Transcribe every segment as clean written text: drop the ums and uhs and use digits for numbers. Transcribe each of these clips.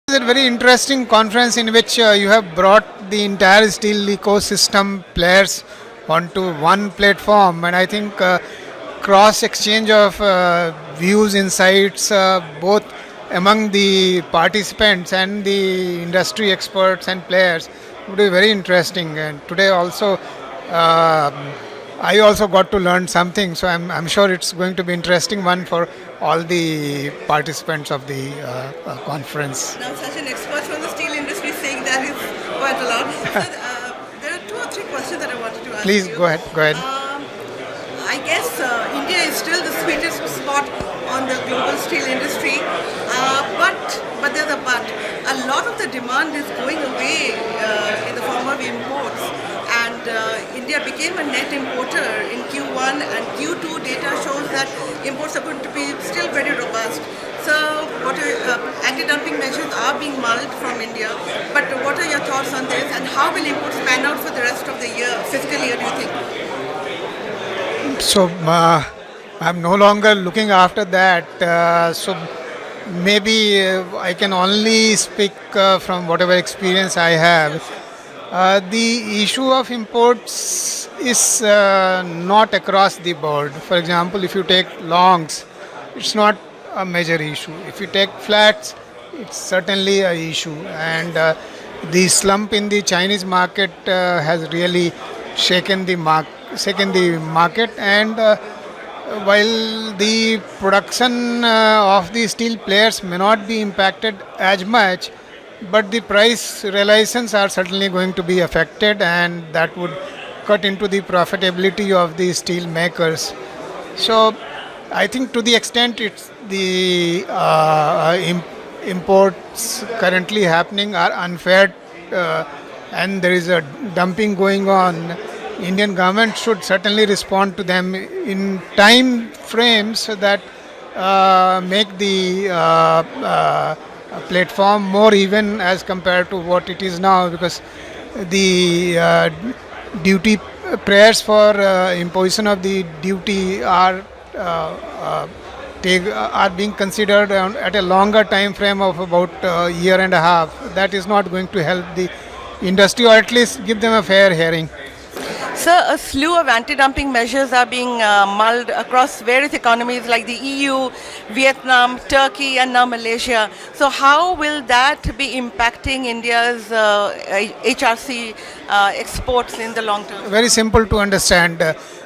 It's a very interesting conference in which you have brought the entire steel ecosystem players onto one platform, and I think cross exchange of views, insights, both among the participants and the industry experts and players would be very interesting. And today also, I also got to learn something, so I'm sure it's going to be interesting one for all the participants of the conference. Now, such an expert from the steel industry saying that is quite a lot. So, there are two or three questions that I wanted to ask Please you. go ahead. Go ahead. I guess India is still the sweetest spot on the global steel industry, but there's a but. A lot of the demand is going away in the form of imports, and India became a net importer in Q1, and Q2 data shows that imports are going to be still very robust. So, anti-dumping measures are being mulled from India, but what are your thoughts on this, and how will imports pan out for the rest of the year, fiscal year, do you think? So I'm no longer looking after that. So maybe I can only speak from whatever experience I have. The issue of imports is not across the board. For example, if you take longs, it's not a major issue. If you take flats, it's certainly a issue. And the slump in the Chinese market has really shaken the market, and while the production of the steel players may not be impacted as much, but the price realizations are certainly going to be affected, and that would cut into the profitability of the steel makers. So I think to the extent it's the imports currently happening are unfair, and there is a dumping going on, Indian government should certainly respond to them in time frames that make the platform more even as compared to what it is now, because the duty prayers for imposition of the duty are being considered at a longer time frame of about a year and a half. That is not going to help the industry, or at least give them a fair hearing. Sir, a slew of anti-dumping measures are being mulled across various economies like the EU, Vietnam, Turkey, and now Malaysia. So, how will that be impacting India's HRC exports in the long term? Very simple to understand.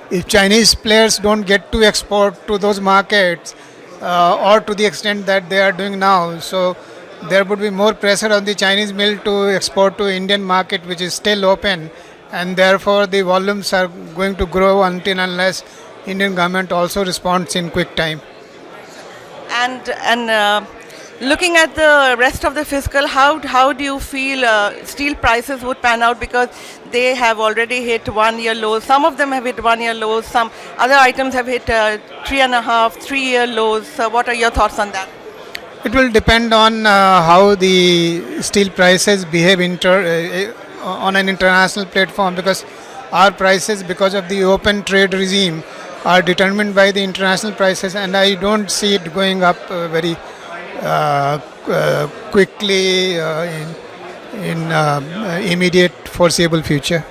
If Chinese players don't get to export to those markets, or to the extent that they are doing now, so there would be more pressure on the Chinese mill to export to Indian market, which is still open, and therefore the volumes are going to grow until unless Indian government also responds in quick time. And looking at the rest of the fiscal, how do you feel steel prices would pan out, because they have already hit 1 year lows. Some of them have hit 1 year lows. Some other items have hit 3.5, 3 year lows. So what are your thoughts on that? It will depend on how the steel prices behave on an international platform, because our prices, because of the open trade regime, are determined by the international prices, and I don't see it going up very quickly in immediate foreseeable future.